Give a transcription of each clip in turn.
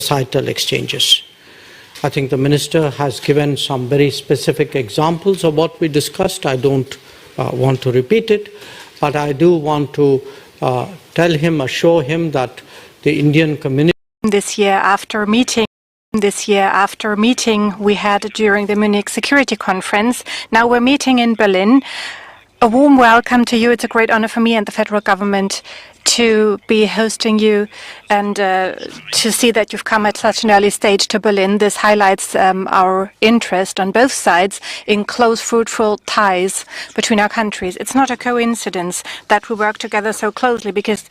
societal exchanges. I think the Minister has given some very specific examples of what we discussed. I don't want to repeat it, but I do want to tell him, assure him that the Indian community this year after meeting we had during the Munich Security Conference. Now we're meeting in Berlin. A warm welcome to you. It's a great honor for me and the federal government to be hosting you and to see that you've come at such an early stage to Berlin. This highlights our interest on both sides in close, fruitful ties between our countries. It's not a coincidence that we work together so closely, because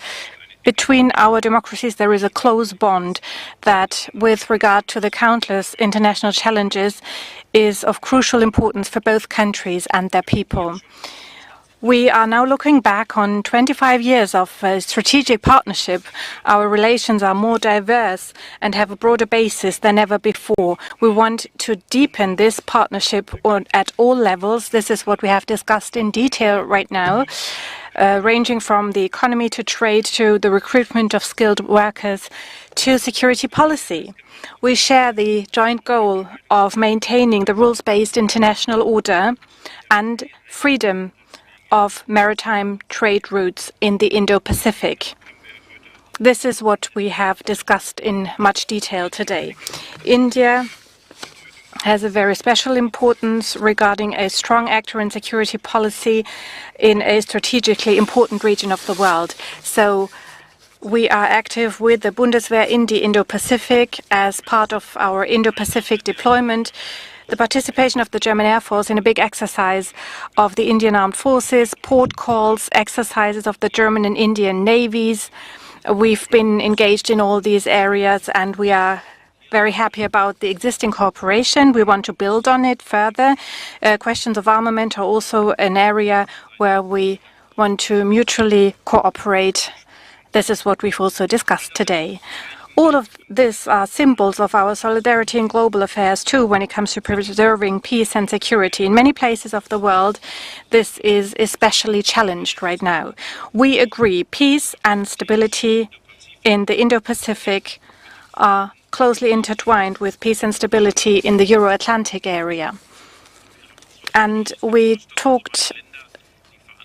between our democracies there is a close bond that, with regard to the countless international challenges, is of crucial importance for both countries and their people. We are now looking back on 25 years of strategic partnership. Our relations are more diverse and have a broader basis than ever before. We want to deepen this partnership at all levels. This is what we have discussed in detail right now, ranging from the economy to trade to the recruitment of skilled workers to security policy. We share the joint goal of maintaining the rules-based international order and freedom of maritime trade routes in the Indo-Pacific. This is what we have discussed in much detail today. India has a very special importance regarding a strong actor in security policy in a strategically important region of the world. So we are active with the Bundeswehr in the Indo-Pacific as part of our Indo-Pacific deployment. The participation of the German Air Force in a big exercise of the Indian Armed Forces, port calls, exercises of the German and Indian navies. We've been engaged in all these areas, and we are very happy about the existing cooperation. We want to build on it further. Questions of armament are also an area where we want to mutually cooperate. This is what we've also discussed today. All of this are symbols of our solidarity in global affairs, too, when it comes to preserving peace and security. In many places of the world, this is especially challenged right now. We agree peace and stability in the Indo-Pacific are closely intertwined with peace and stability in the Euro-Atlantic area. And we talked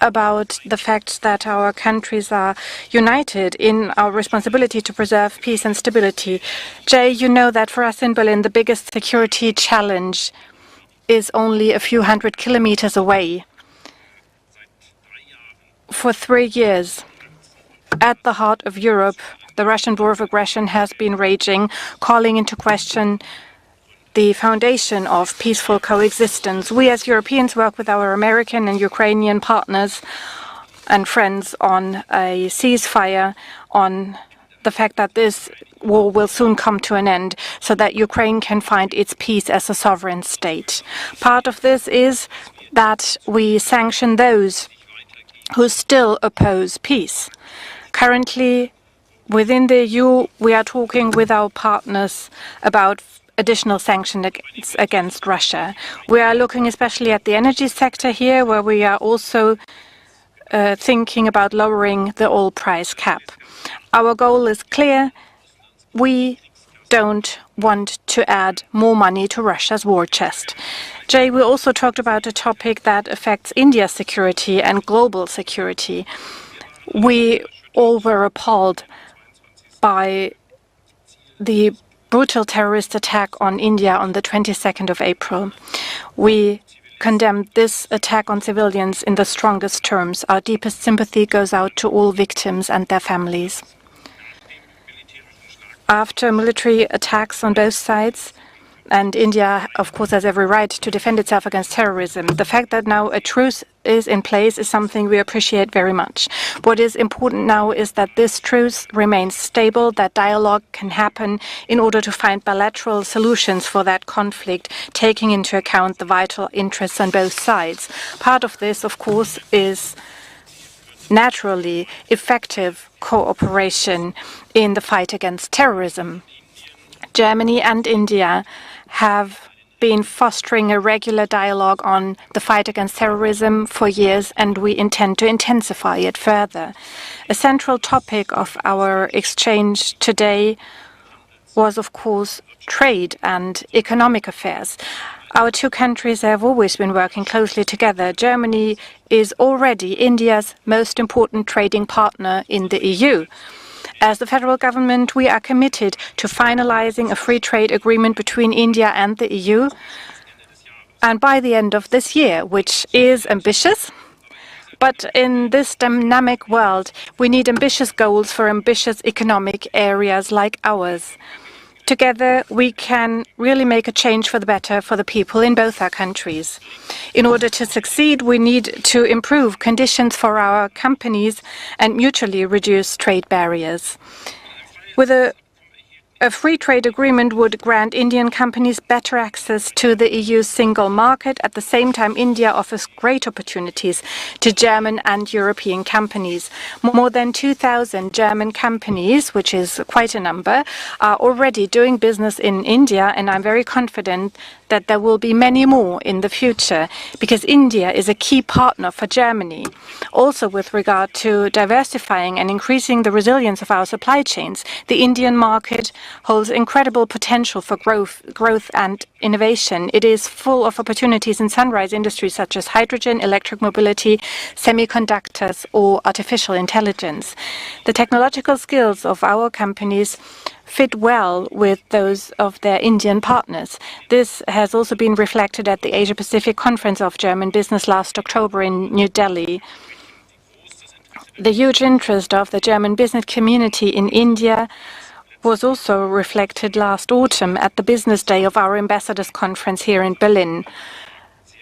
about the fact that our countries are united in our responsibility to preserve peace and stability. Jay, you know that for us in Berlin, the biggest security challenge is only a few hundred kilometers away. For 3 years, at the heart of Europe, the Russian war of aggression has been raging, calling into question the foundation of peaceful coexistence. We as Europeans work with our American and Ukrainian partners and friends on a ceasefire, on the fact that this war will soon come to an end so that Ukraine can find its peace as a sovereign state. Part of this is that we sanction those who still oppose peace. Currently, within the EU, we are talking with our partners about additional sanctions against Russia. We are looking especially at the energy sector here, where we are also thinking about lowering the oil price cap. Our goal is clear. We don't want to add more money to Russia's war chest. Jay, we also talked about a topic that affects India's security and global security. We all were appalled by the brutal terrorist attack on India on the 22nd of April. We condemned this attack on civilians in the strongest terms. Our deepest sympathy goes out to all victims and their families. After military attacks on both sides, and India, of course, has every right to defend itself against terrorism, the fact that now a truce is in place is something we appreciate very much. What is important now is that this truce remains stable, that dialogue can happen in order to find bilateral solutions for that conflict, taking into account the vital interests on both sides. Part of this, of course, is naturally effective cooperation in the fight against terrorism. Germany and India have been fostering a regular dialogue on the fight against terrorism for years, and we intend to intensify it further. A central topic of our exchange today was, of course, trade and economic affairs. Our two countries have always been working closely together. Germany is already India's most important trading partner in the EU. As the federal government, we are committed to finalizing a free trade agreement between India and the EU, and by the end of this year, which is ambitious. But in this dynamic world, we need ambitious goals for ambitious economic areas like ours. Together, we can really make a change for the better for the people in both our countries. In order to succeed, we need to improve conditions for our companies and mutually reduce trade barriers. With a free trade agreement would grant Indian companies better access to the EU's single market. At the same time, India offers great opportunities to German and European companies. More than 2,000 German companies, which is quite a number, are already doing business in India, and I'm very confident that there will be many more in the future, because India is a key partner for Germany. Also, with regard to diversifying and increasing the resilience of our supply chains, the Indian market holds incredible potential for growth and innovation. It is full of opportunities in sunrise industries such as hydrogen, electric mobility, semiconductors, or artificial intelligence. The technological skills of our companies fit well with those of their Indian partners. This has also been reflected at the Asia-Pacific Conference of German Business last October in New Delhi. The huge interest of the German business community in India was also reflected last autumn at the business day of our ambassadors conference here in Berlin.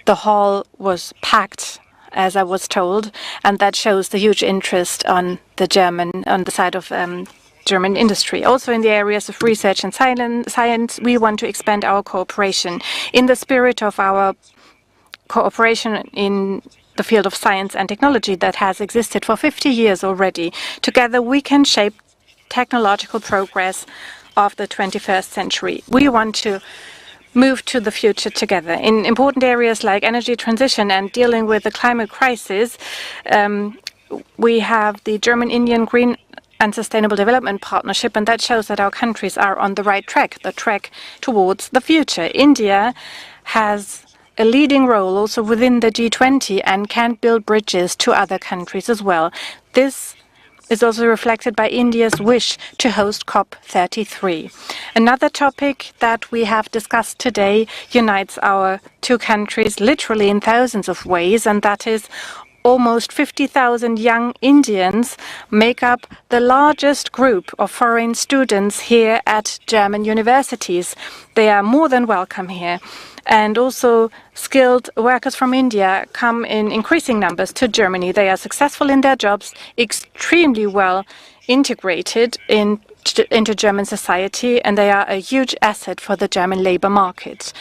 The hall was packed, as I was told, and that shows the huge interest on the side of German industry. Also in the areas of research and science, we want to expand our cooperation. In the spirit of our cooperation in the field of science and technology that has existed for 50 years already, together we can shape technological progress of the 21st century. We want to move to the future together. In important areas like energy transition and dealing with the climate crisis, we have the German-Indian Green and Sustainable Development Partnership, and that shows that our countries are on the right track, the track towards the future. India has a leading role also within the G20 and can build bridges to other countries as well. This is also reflected by India's wish to host COP33. Another topic that we have discussed today unites our two countries literally in thousands of ways, and that is almost 50,000 young Indians make up the largest group of foreign students here at German universities. They are more than welcome here. And also skilled workers from India come in increasing numbers to Germany. They are successful in their jobs, extremely well integrated into German society, and they are a huge asset for the German labor market.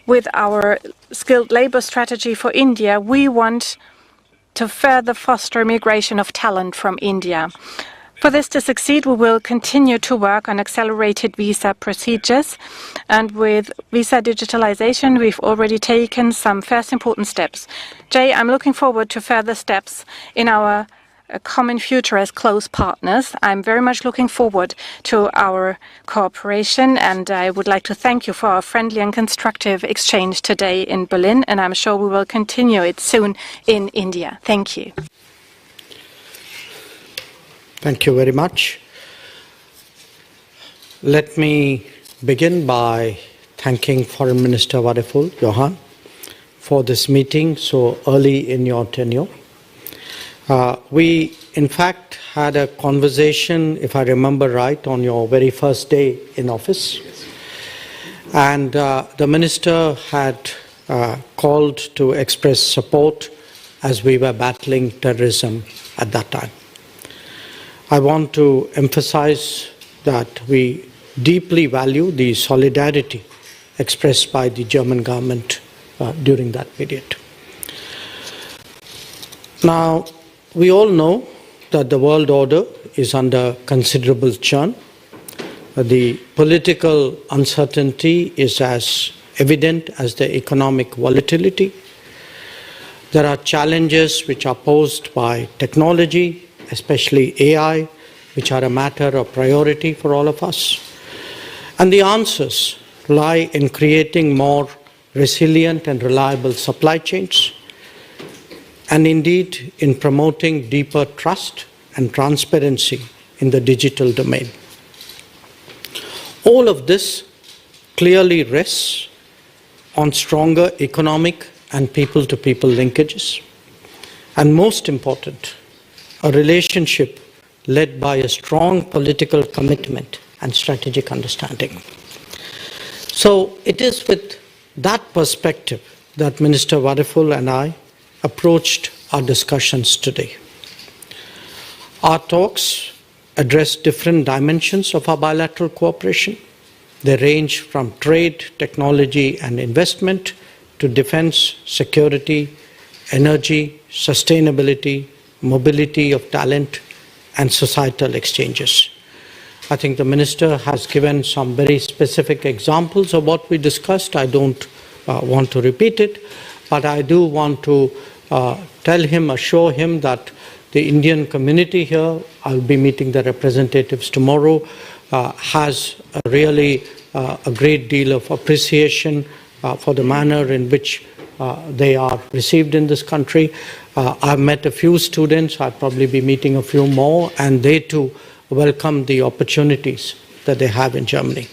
With our skilled labor strategy for India, we want to further foster migration of talent from India. For this to succeed, we will continue to work on accelerated visa procedures. And with visa digitalization, we've already taken some first important steps. Jay, I'm looking forward to further steps in our common future as close partners. I'm very much looking forward to our cooperation, and I would like to thank you for our friendly and constructive exchange today in Berlin, and I'm sure we will continue it soon in India. Thank you. Thank you very much. Let me begin by thanking Foreign Minister Wadeful Johan for this meeting so early in your tenure. We, in fact, had a conversation, if I remember right, on your very first day in office. And the Minister had called to express support as we were battling terrorism at that time. I want to emphasize that we deeply value the solidarity expressed by the German government during that period. Now, we all know that the world order is under considerable churn. The political uncertainty is as evident as the economic volatility. There are challenges which are posed by technology, especially AI, which are a matter of priority for all of us. And the answers lie in creating more resilient and reliable supply chains, and indeed in promoting deeper trust and transparency in the digital domain. All of this clearly rests on stronger economic and people-to-people linkages, and most important, a relationship led by a strong political commitment and strategic understanding. So it is with that perspective that Minister Wadiful and I approached our discussions today. Our talks address different dimensions of our bilateral cooperation. They range from trade, technology and investment to defense, security, energy, sustainability, mobility of talent and societal exchanges. I think the Minister has given some very specific examples of what we discussed. I don't want to repeat it, but I do want to assure him that the Indian community here, I'll be meeting the representatives tomorrow, has really a great deal of appreciation for the manner in which they are received in this country. I've met a few students, I'll probably be meeting a few more, and they too welcome the opportunities that they have in Germany.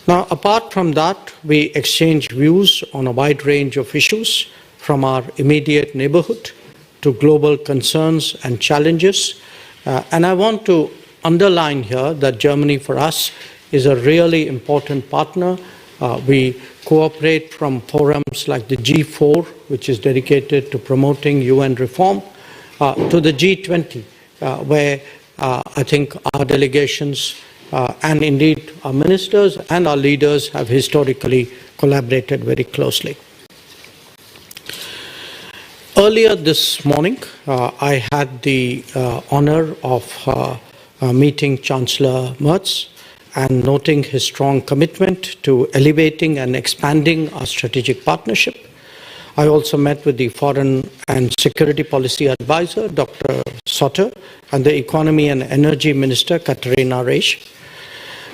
Now, apart from that, we exchange views on a wide range of issues, from our immediate neighborhood to global concerns and challenges. And I want to underline here that Germany for us is a really important partner. We cooperate from forums like the G4, which is dedicated to promoting UN reform, to the G20, where I think our delegations and indeed our ministers and our leaders have historically collaborated very closely. Earlier this morning, I had the honor of meeting Chancellor Merz and noting his strong commitment to elevating and expanding our strategic partnership. I also met with the Foreign and Security Policy Advisor, Dr. Sotter, and the Economy and Energy Minister, Katharina Reisch.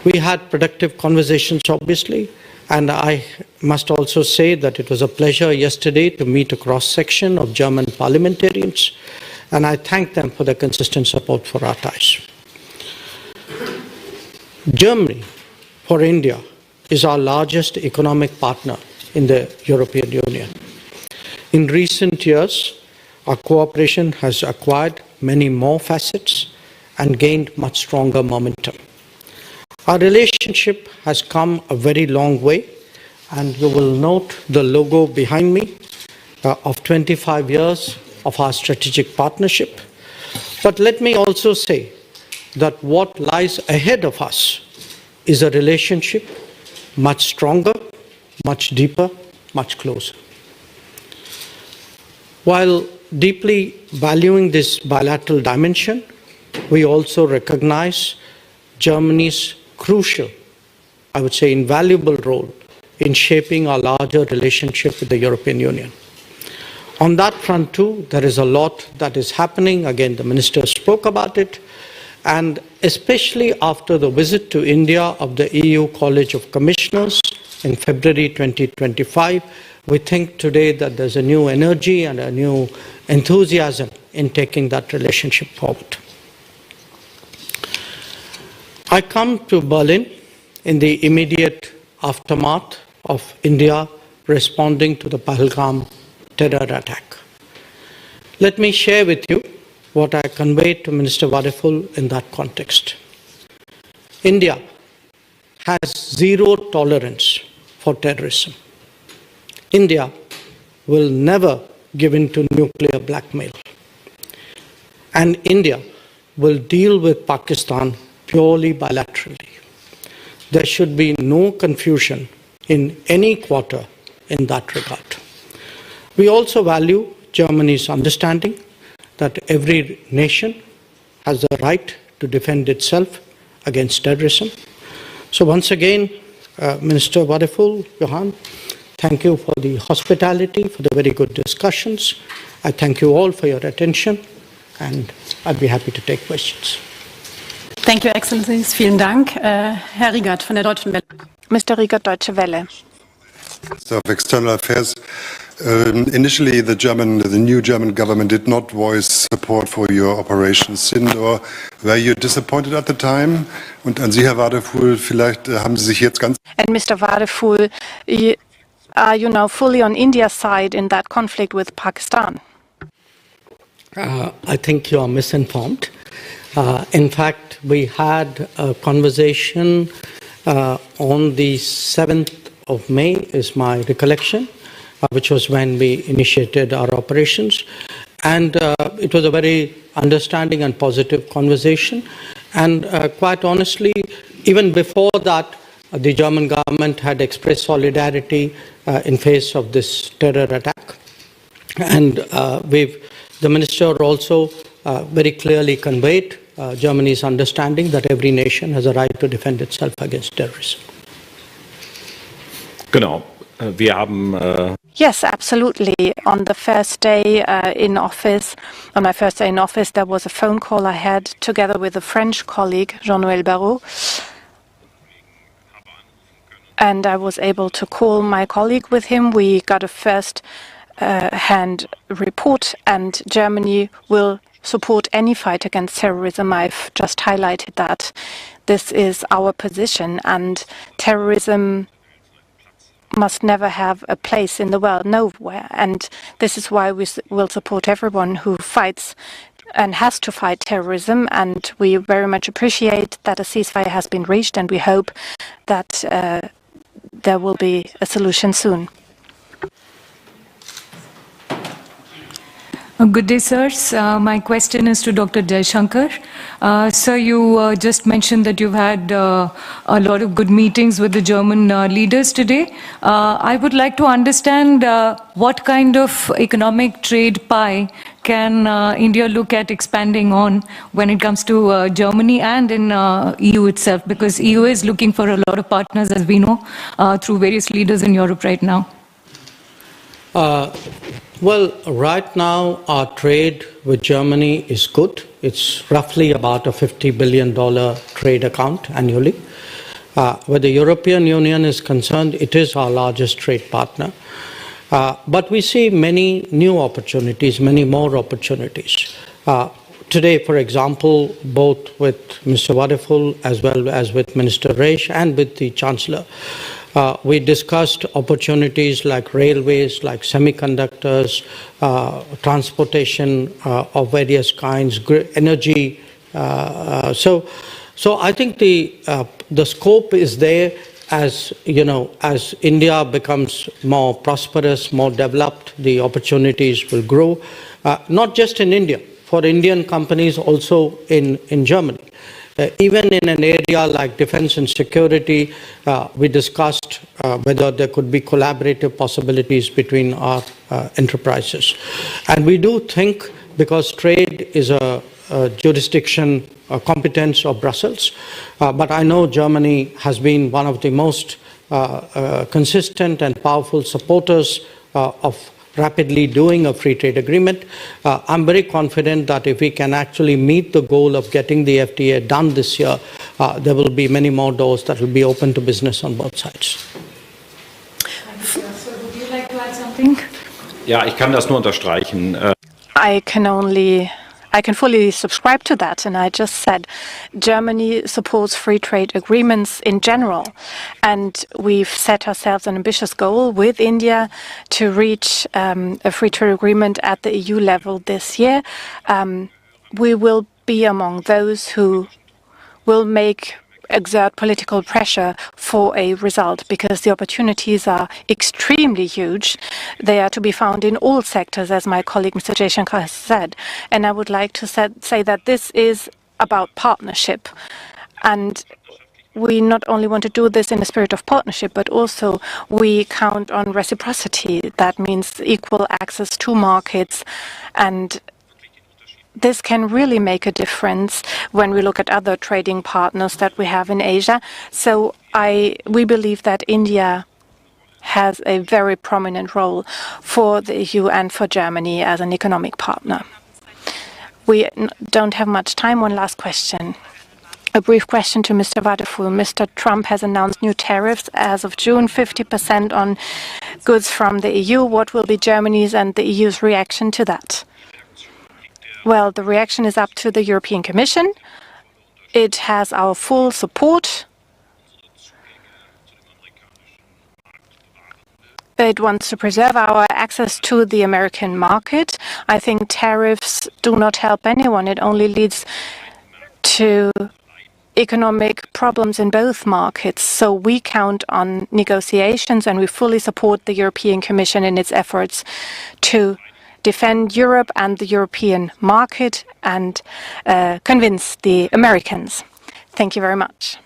We had productive conversations, obviously, and I must also say that it was a pleasure yesterday to meet a cross-section of German parliamentarians, and I thank them for their consistent support for our ties. Germany, for India, is our largest economic partner in the European Union. In recent years, our cooperation has acquired many more facets and gained much stronger momentum. Our relationship has come a very long way, and you will note the logo behind me of 25 years of our strategic partnership. But let me also say that what lies ahead of us is a relationship much stronger, much deeper, much closer. While deeply valuing this bilateral dimension, we also recognize Germany's crucial, I would say invaluable role in shaping our larger relationship with the European Union. On that front too, there is a lot that is happening. Again, the Minister spoke about it. And especially after the visit to India of the EU College of Commissioners in February 2025, we think today that there's a new energy and a new enthusiasm in taking that relationship forward. I come to Berlin in the immediate aftermath of India responding to the Pahalgam terror attack. Let me share with you what I conveyed to Minister Wadiful in that context. India has zero tolerance for terrorism. India will never give in to nuclear blackmail. And India will deal with Pakistan purely bilaterally. There should be no confusion in any quarter in that regard. We also value Germany's understanding that every nation has the right to defend itself against terrorism. So once again, Minister Wadiful, Johan, thank you for the hospitality, for the very good discussions. I thank you all for your attention, and I'd be happy to take questions. Thank you, Excellencies. Vielen Dank. Herr Riegert von der Deutschen Welle. Mr. Riegert, Deutsche Welle. Minister of External Affairs. Initially, the new German government did not voice support for your Operation Sindor. Were you disappointed at the time? Und an Sie, Herr Wadefuhl, vielleicht haben Sie sich jetzt ganz... And Mr. Wadefuhl, are you now fully on India's side in that conflict with Pakistan? I think you are misinformed. In fact, we had a conversation on the 7th of May, is my recollection, which was when we initiated our operations. And it was a very understanding and positive conversation. And quite honestly, even before that, the German government had expressed solidarity in face of this terror attack. And the minister also very clearly conveyed Germany's understanding that every nation has a right to defend itself against terrorism. Genau. Wir haben Yes, absolutely. On the first day in office, on my first day in office, there was a phone call I had together with a French colleague, Jean-Noël Barrot. And I was able to call my colleague with him. We got a first-hand report, and Germany will support any fight against terrorism. I've just highlighted that. This is our position, and terrorism must never have a place in the world, nowhere. And this is why we will support everyone who fights and has to fight terrorism. And we very much appreciate that a ceasefire has been reached, and we hope that there will be a solution soon. Good day, sirs. My question is to Dr. Jaishankar. Sir, you just mentioned that you've had a lot of good meetings with the German leaders today. I would like to understand what kind of economic trade pie can India look at expanding on when it comes to Germany and in EU itself, because EU is looking for a lot of partners, as we know, through various leaders in Europe right now. Well, right now our trade with Germany is good. It's roughly about a $50 billion trade account annually. Where the European Union is concerned, it is our largest trade partner. But we see many new opportunities, many more opportunities. Today, for example, both with Mr. Wadefull as well as with Minister Reisch and with the Chancellor, we discussed opportunities like railways, like semiconductors, transportation of various kinds, energy. So I think the scope is there. As you know, as India becomes more prosperous, more developed, the opportunities will grow, not just in India, for Indian companies also in Germany. Even in an area like defense and security, we discussed whether there could be collaborative possibilities between our enterprises. And we do think, because trade is a jurisdiction, a competence of Brussels, but I know Germany has been one of the most consistent and powerful supporters of rapidly doing a free trade agreement. I'm very confident that if we can actually meet the goal of getting the FTA done this year, there will be many more doors that will be open to business on both sides. So would you like to add something? Ja, ich kann das nur unterstreichen. I can fully subscribe to that, and I just said Germany supports free trade agreements in general, and we've set ourselves an ambitious goal with India to reach a free trade agreement at the EU level this year. We will be among those who will exert political pressure for a result, because the opportunities are extremely huge. They are to be found in all sectors, as my colleague Mr. Jaishankar has said. And I would like to say that this is about partnership. And we not only want to do this in a spirit of partnership, but also we count on reciprocity. That means equal access to markets, and this can really make a difference when we look at other trading partners that we have in Asia. So we believe that India has a very prominent role for the EU and for Germany as an economic partner. We don't have much time. One last question. A brief question to Mr. Waterful. Mr. Trump has announced new tariffs as of June, 50% on goods from the EU. What will be Germany's and the EU's reaction to that? Well, the reaction is up to the European Commission. It has our full support. It wants to preserve our access to the American market. I think tariffs do not help anyone. It only leads to economic problems in both markets. So we count on negotiations, and we fully support the European Commission in its efforts to defend Europe and the European market and convince the Americans. Thank you very much.